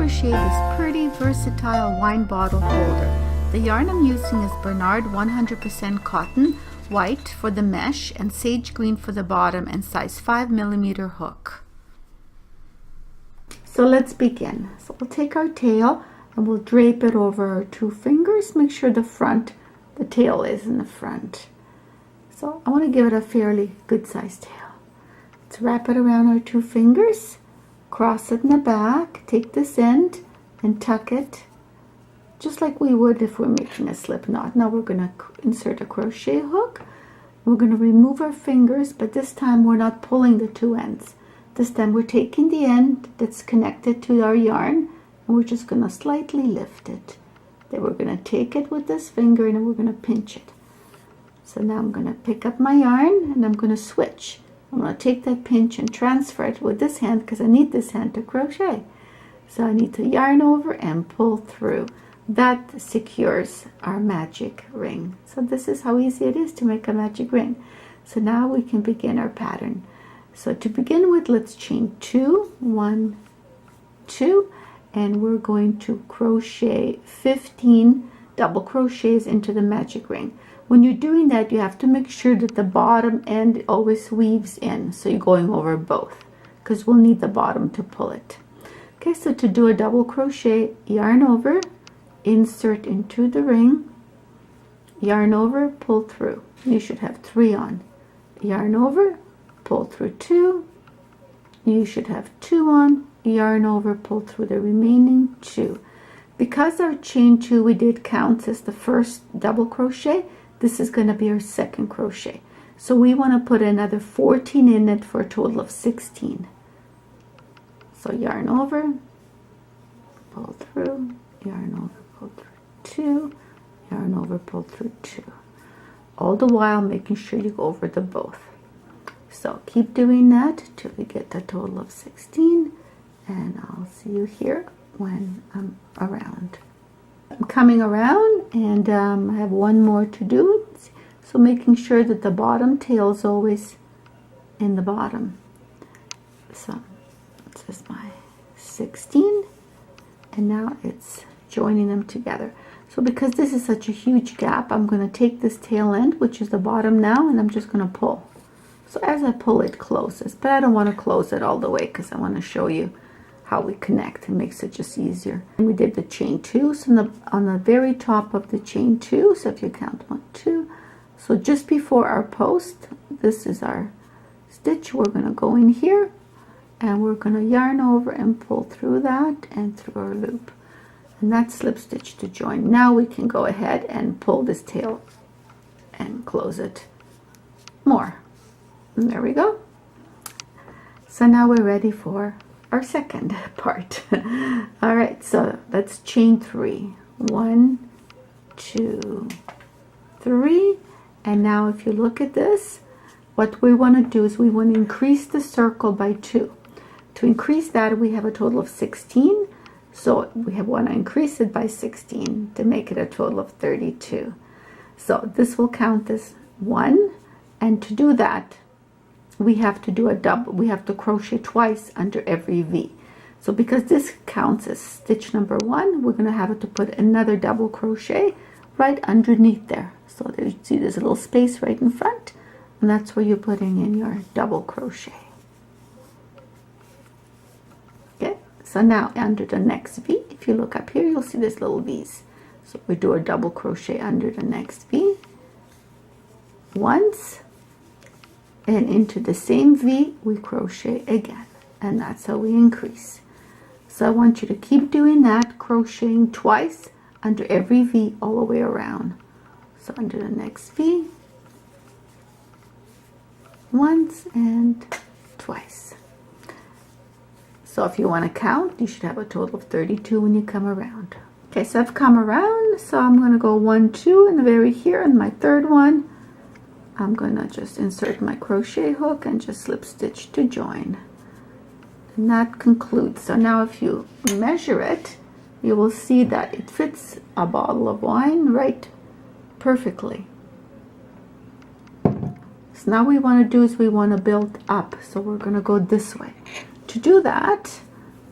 crochet this pretty versatile wine bottle holder. The yarn I'm using is Bernard 100% cotton, white for the mesh and sage green for the bottom, and size 5mm hook. So let's begin. So we'll take our tail and we'll drape it over our two fingers. Make sure the tail is in the front. So I want to give it a fairly good sized tail. Let's wrap it around our two fingers, cross it in the back, take this end and tuck it just like we would if we're making a slip knot. Now we're going to insert a crochet hook. We're going to remove our fingers, but this time we're not pulling the two ends. This time we're taking the end that's connected to our yarn and we're just going to slightly lift it. Then we're going to take it with this finger and we're going to pinch it. So now I'm going to pick up my yarn and I'm going to switch. I'm going to take that pinch and transfer it with this hand because I need this hand to crochet. So I need to yarn over and pull through. That secures our magic ring. So this is how easy it is to make a magic ring. So now we can begin our pattern. So to begin with, let's chain 2, 1, 2, and we're going to crochet 15 double crochets into the magic ring. When you're doing that, you have to make sure that the bottom end always weaves in, so you're going over both, because we'll need the bottom to pull it. Okay, so to do a double crochet, yarn over, insert into the ring, yarn over, pull through. You should have 3 on. Yarn over, pull through 2. You should have 2 on. Yarn over, pull through the remaining 2. Because our chain 2 we did counts as the first double crochet, this is going to be our second crochet. So we want to put another 14 in it for a total of 16. So yarn over, pull through, yarn over, pull through 2, yarn over, pull through 2. All the while making sure you go over the both. So keep doing that till we get a total of 16, and I'll see you here when I'm around. I'm coming around and I have one more to do. So making sure that the bottom tail is always in the bottom. So this is my 16, and now it's joining them together. So because this is such a huge gap, I'm going to take this tail end, which is the bottom now, and I'm just going to pull. So as I pull, it closes, but I don't want to close it all the way because I want to show you how we connect. It makes it just easier. And we did the chain 2, so on the very top of the chain 2, so if you count 1, 2, so just before our post, this is our stitch. We're going to go in here and we're going to yarn over and pull through that and through our loop, and that's slip stitch to join. Now we can go ahead and pull this tail and close it more, and there we go. So now we're ready for our second part. All right, so let's chain 3. 1, 2, 3, and now if you look at this, what we want to do is we want to increase the circle by 2. To increase that, we have a total of 16, so we want to increase it by 16 to make it a total of 32. So this will count as 1, and to do that we have to do a double. We have to crochet twice under every V. So because this counts as stitch number 1, we're going to have to put another double crochet right underneath there. So there, you see there's a little space right in front, and that's where you're putting in your double crochet. Okay, so now under the next V, if you look up here, you'll see there's little V's. So we do a double crochet under the next V once, and into the same V we crochet again, and that's how we increase. So I want you to keep doing that, crocheting twice under every V all the way around. So under the next V, once and twice. So if you want to count, you should have a total of 32 when you come around. Okay, so I've come around, so I'm going to go 1, 2 in the very here, and my third one I'm going to just insert my crochet hook and just slip stitch to join, and that concludes. So now if you measure it, you will see that it fits a bottle of wine right perfectly. So now we want to do is we want to build up, so we're going to go this way. To do that,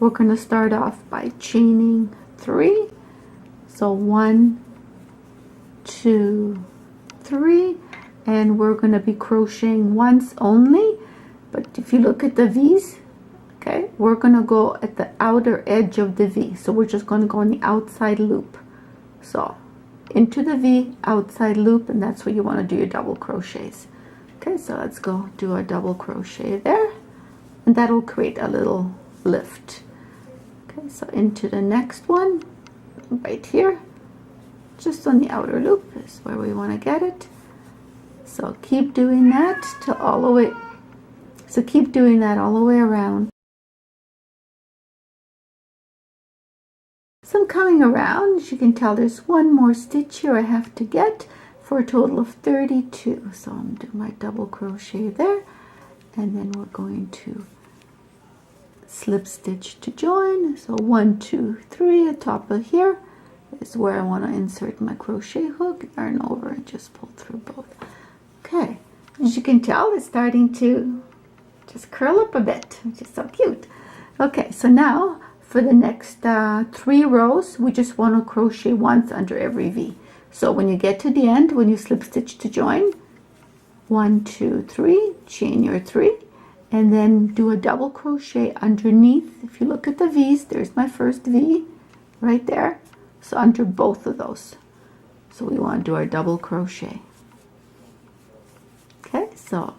we're going to start off by chaining 3. So 1, 2, 3, and we're going to be crocheting once only. But if you look at the V's, okay, we're going to go at the outer edge of the V. So we're just going to go in the outside loop. So into the V, outside loop, and that's where you want to do your double crochets. Okay, so let's go do a double crochet there, and that'll create a little lift. Okay, so into the next one, right here, just on the outer loop is where we want to get it. So keep doing that to all the way. So keep doing that all the way around. So I'm coming around. As you can tell, there's one more stitch here I have to get for a total of 32. So I'm doing my double crochet there, and then we're going to slip stitch to join. So 1, 2, 3 at top of here is where I want to insert my crochet hook, yarn over, and just pull through both. Okay, as you can tell, it's starting to just curl up a bit, which is so cute. Okay, so now for the next 3 rows, we just want to crochet once under every V. So when you get to the end, when you slip stitch to join, 1, 2, 3, chain your 3, and then do a double crochet underneath. If you look at the V's, there's my first V right there. So under both of those. So we want to do our double crochet. Okay, so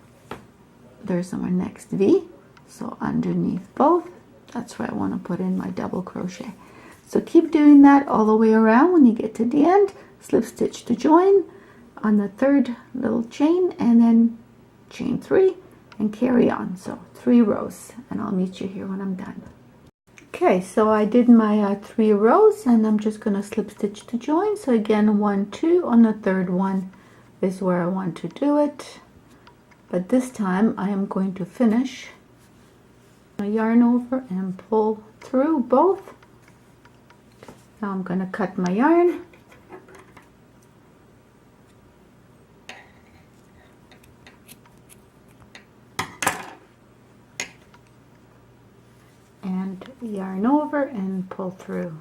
there's our next V. So underneath both, that's where I want to put in my double crochet. So keep doing that all the way around. When you get to the end, slip stitch to join on the 3rd little chain, and then chain 3 and carry on. So 3 rows, and I'll meet you here when I'm done. Okay, so I did my 3 rows, and I'm just going to slip stitch to join. So again, 1, 2 on the 3rd one is where I want to do it. But this time I am going to finish a yarn over and pull through both. Now I'm going to cut my yarn. And yarn over and pull through.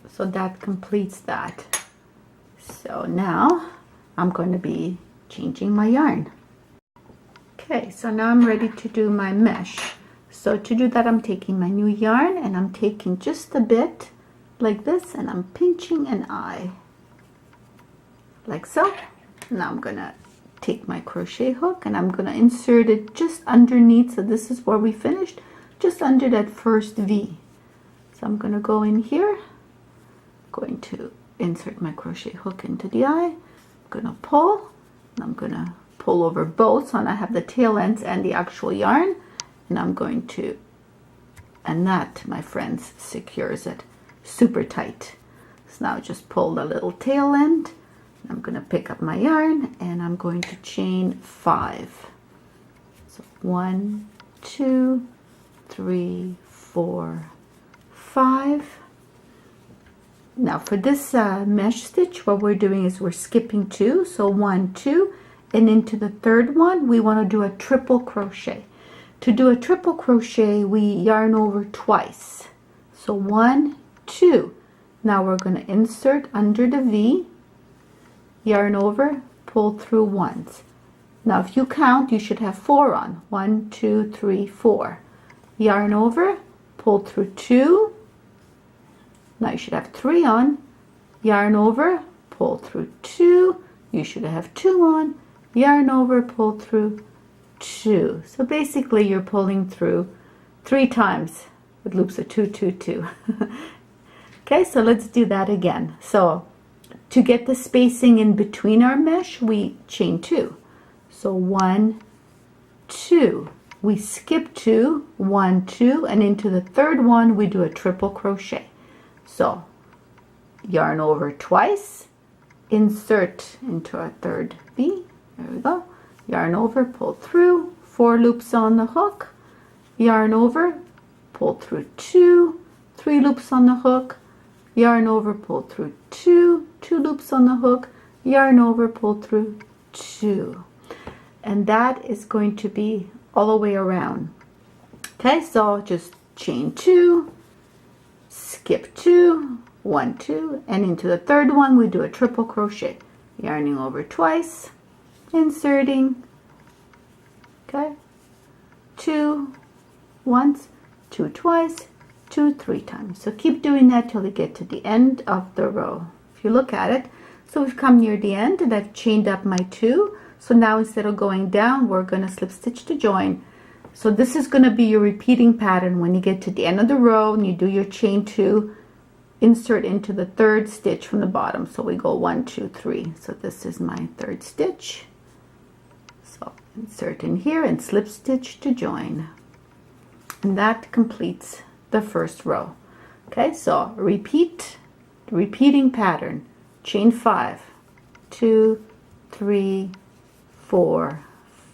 So that completes that. So now I'm going to be changing my yarn. Okay, so now I'm ready to do my mesh. So to do that, I'm taking my new yarn, and I'm taking just a bit like this, and I'm pinching an eye like so. Now I'm gonna take my crochet hook, and I'm gonna insert it just underneath. So this is where we finished, just under that first V. So I'm gonna go in here, going to insert my crochet hook into the eye. I'm gonna pull, and I'm gonna pull over both, so I have the tail ends and the actual yarn, and I'm going to, and that, my friends, secures it super tight. So now just pull the little tail end, and I'm going to pick up my yarn, and I'm going to chain 5. So 1, 2, 3, 4, 5. Now for this mesh stitch, what we're doing is we're skipping 2, so 1, 2, and into the 3rd one we want to do a triple crochet. To do a triple crochet, we yarn over twice. So 1, 2. Now we're going to insert under the V, yarn over, pull through once. Now if you count, you should have 4 on. 1, 2, 3, 4. Yarn over, pull through 2. Now you should have 3 on. Yarn over, pull through 2. You should have 2 on. Yarn over, pull through 2. So basically you're pulling through 3 times with loops of 2, 2, 2. Okay, so let's do that again. So to get the spacing in between our mesh, we chain 2. So 1, 2. We skip 2, 1, 2, and into the 3rd one we do a triple crochet. So yarn over twice, insert into our 3rd V. There we go. Yarn over, pull through, 4 loops on the hook, yarn over, pull through 2, 3 loops on the hook, yarn over, pull through 2, 2 loops on the hook, yarn over, pull through 2. And that is going to be all the way around. Okay, so just chain 2, skip 2, 1, 2, and into the third one we do a triple crochet, yarning over twice, inserting, okay, 2 once, 2 twice, 2 3 times. So keep doing that till you get to the end of the row. If you look at it, so we've come near the end and I've chained up my 2. So now instead of going down, we're going to slip stitch to join. So this is going to be your repeating pattern. When you get to the end of the row and you do your chain 2, insert into the third stitch from the bottom. So we go 1 2 3. So this is my third stitch. So insert in here and slip stitch to join. And that completes the first row. Okay, so repeating pattern, chain 5, 2 3 4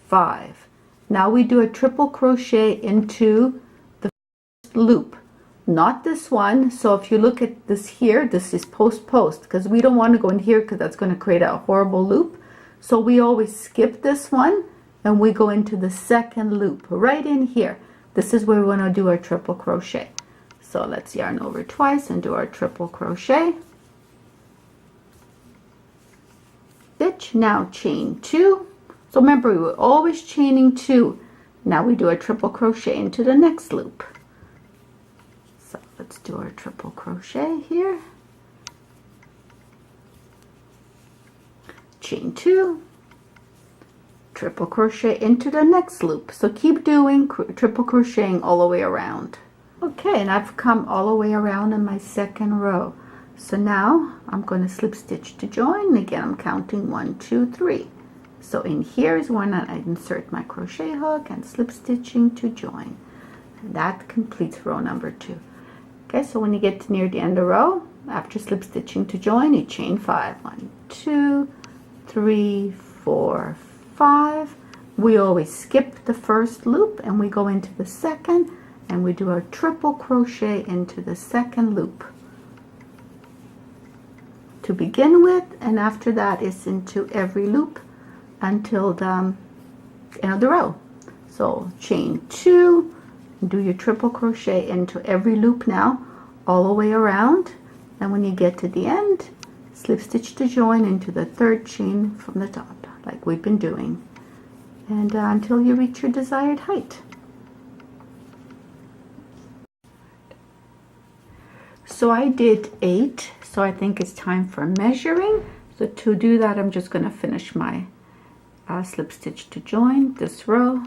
5. Now we do a triple crochet into the first loop, not this one. So if you look at this here, this is post because we don't want to go in here because that's going to create a horrible loop. So we always skip this one and we go into the second loop right in here. This is where we want to do our triple crochet. So let's yarn over twice and do our triple crochet. Stitch, now chain 2. So remember, we were always chaining 2. Now we do a triple crochet into the next loop. So let's do our triple crochet here. Chain 2. Triple crochet into the next loop. So keep doing triple crocheting all the way around. Okay, and I've come all the way around in my second row. So now I'm going to slip stitch to join. Again, I'm counting 1 2 3. So in here is when I insert my crochet hook and slip stitching to join. And that completes row number 2. Okay, so when you get near the end of the row, after slip stitching to join, you chain 5. 1 2 3 4 5. We always skip the first loop and we go into the second and we do a triple crochet into the second loop to begin with, and after that is into every loop until the end of the row. So chain 2, do your triple crochet into every loop now all the way around, and when you get to the end, slip stitch to join into the third chain from the top like we've been doing, and until you reach your desired height. So I did 8, so I think it's time for measuring. So to do that, I'm just going to finish my slip stitch to join this row,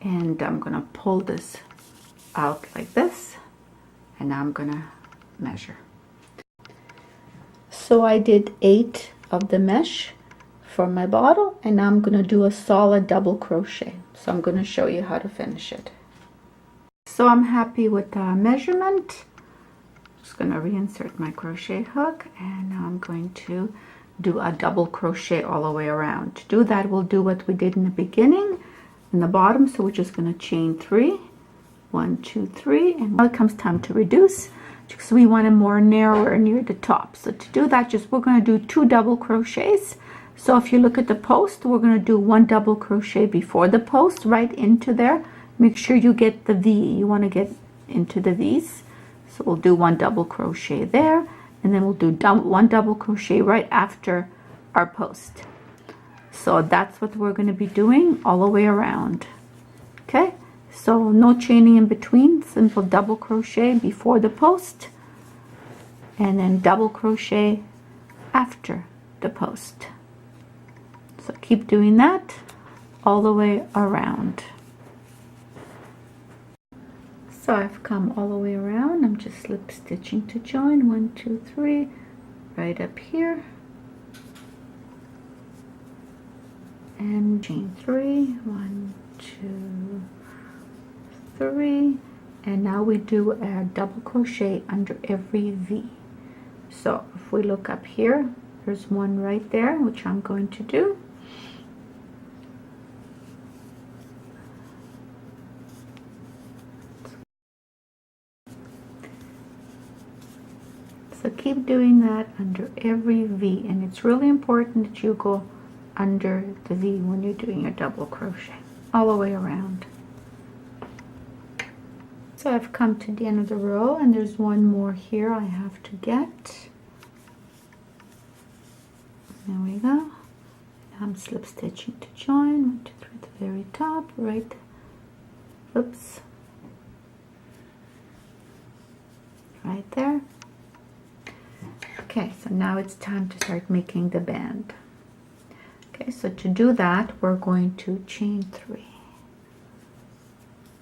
and I'm going to pull this out like this, and now I'm going to measure. So I did 8 of the mesh for my bottle, and now I'm going to do a solid double crochet. So I'm going to show you how to finish it. So I'm happy with the measurement. Just going to reinsert my crochet hook, and now I'm going to do a double crochet all the way around. To do that, we'll do what we did in the beginning in the bottom. So we're just going to chain 3, 1 2 3, and now it comes time to reduce because we want it more narrower near the top. So to do that, we're going to do 2 double crochets. So if you look at the post, we're going to do 1 double crochet before the post right into there. Make sure you get the V. You want to get into the V's. So we'll do 1 double crochet there, and then we'll do 1 double crochet right after our post. So that's what we're going to be doing all the way around. Okay, so no chaining in between, simple double crochet before the post, and then double crochet after the post. So keep doing that all the way around. So I've come all the way around. I'm just slip stitching to join 1 2 3 right up here, and chain 3, 1 2 3, and now we do a double crochet under every V. So if we look up here, there's one right there, which I'm going to do. So keep doing that under every V, and it's really important that you go under the V when you're doing your double crochet, all the way around. So I've come to the end of the row, and there's one more here I have to get. There we go. I'm slip stitching to join. 1, 2, 3 at the very top, right? Oops. Right there. Okay, so now it's time to start making the band. Okay, so to do that, we're going to chain 3,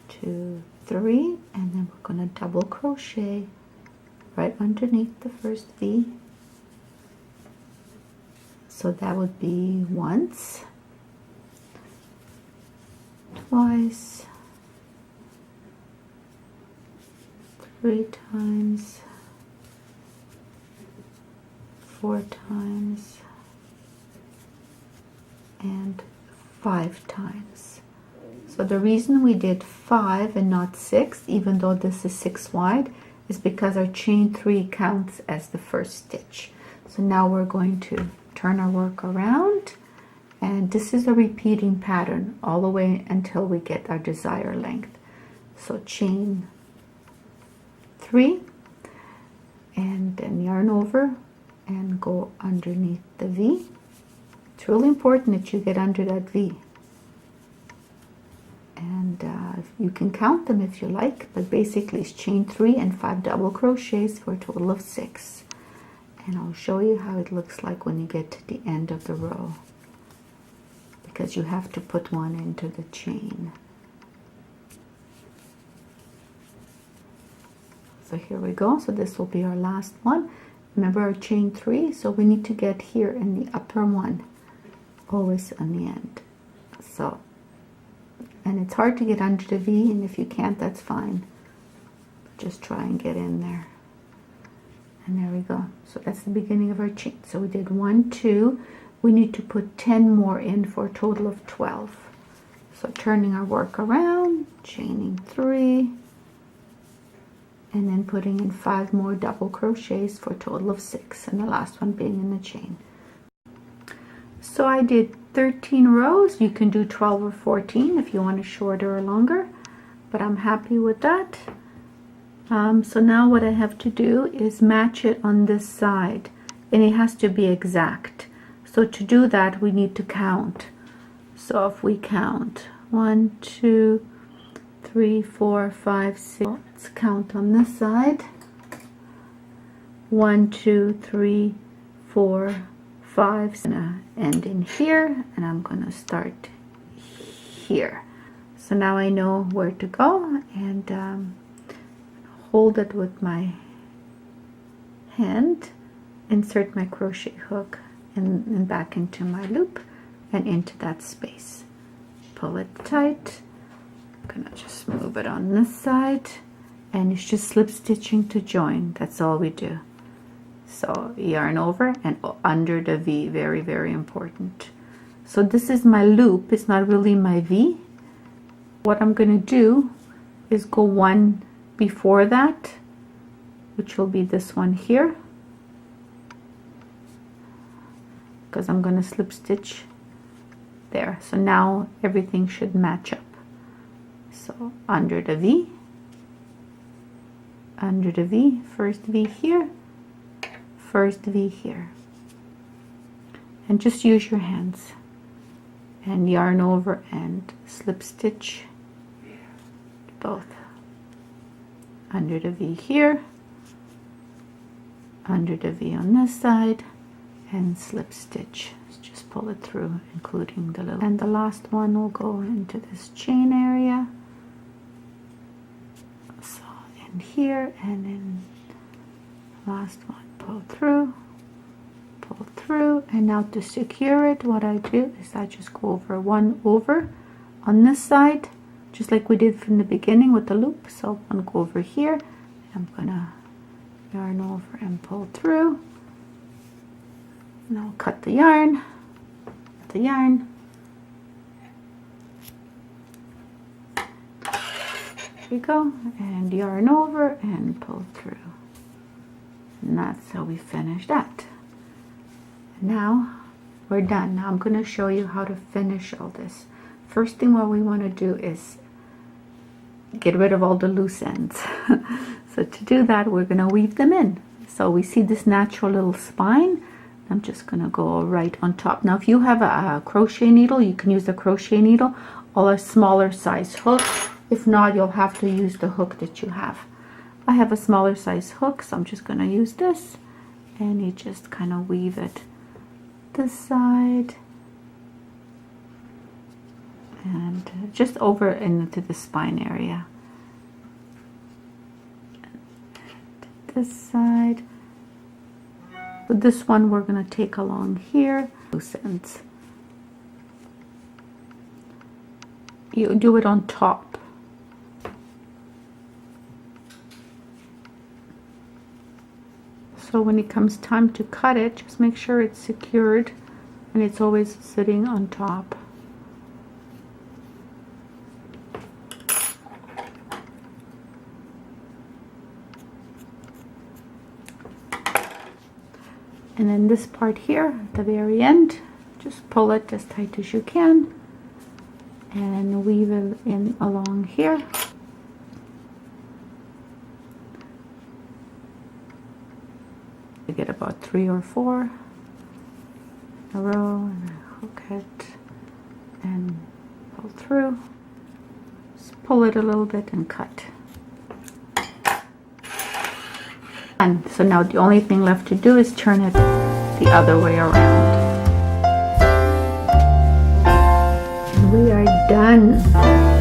2, 3, and then we're going to double crochet right underneath the first V. So that would be once, twice, 3 times, 4 times, and 5 times. So the reason we did 5 and not 6, even though this is 6 wide, is because our chain 3 counts as the first stitch. So now we're going to turn our work around, and this is a repeating pattern all the way until we get our desired length. So chain 3, and then yarn over and go underneath the V. It's really important that you get under that V, and you can count them if you like, but basically it's chain 3 and 5 double crochets for a total of 6. And I'll show you how it looks like when you get to the end of the row, because you have to put one into the chain. So here we go. So this will be our last one. Remember our chain 3, so we need to get here in the upper one, always on the end. So, and it's hard to get under the V, and if you can't, that's fine. Just try and get in there. And there we go. So that's the beginning of our chain. So we did 1, 2. We need to put 10 more in for a total of 12. So turning our work around, chaining 3, and then putting in 5 more double crochets for a total of 6, and the last one being in the chain. So I did 13 rows. You can do 12 or 14 if you want it shorter or longer, but I'm happy with that. So now what I have to do is match it on this side, and it has to be exact. So to do that, we need to count. So if we count 1, 2, 3, 4, 5, 6, let's count on this side. 1, 2, 3, 4, 5. I'm gonna end in here, and I'm gonna start here. So now I know where to go, and hold it with my hand, insert my crochet hook and back into my loop and into that space. Pull it tight. I'm gonna just move it on this side, and it's just slip stitching to join. That's all we do. So yarn over and under the V, very, very important. So this is my loop, it's not really my V. What I'm gonna do is go one before that, which will be this one here, because I'm going to slip stitch there. So now everything should match up. So under the V, first V here, first V here, and just use your hands and yarn over and slip stitch both. Under the V here, under the V on this side, and slip stitch. Just pull it through, including the little, and the last one will go into this chain area. So in here, and then last one, pull through, and now to secure it, what I do is I just go over one over on this side, just like we did from the beginning with the loop. So I'm gonna go over here, I'm gonna yarn over and pull through, and I'll cut the yarn, there we go, and yarn over and pull through, and that's how we finish that. Now we're done. Now I'm going to show you how to finish all this. First thing what we want to do is get rid of all the loose ends. So to do that, we're going to weave them in. So we see this natural little spine. I'm just going to go right on top. Now if you have a crochet needle, you can use the crochet needle or a smaller size hook. If not, you'll have to use the hook that you have. I have a smaller size hook, so I'm just going to use this, and you just kind of weave it this side and just over into the spine area. This side. But this one we're going to take along here. Loose ends. You do it on top. So when it comes time to cut it, just make sure it's secured and it's always sitting on top. And then this part here at the very end, just pull it as tight as you can and weave it in along here. You get about 3 or 4 in a row, and hook it and pull through. Just pull it a little bit and cut. And so now the only thing left to do is turn it the other way around. And we are done.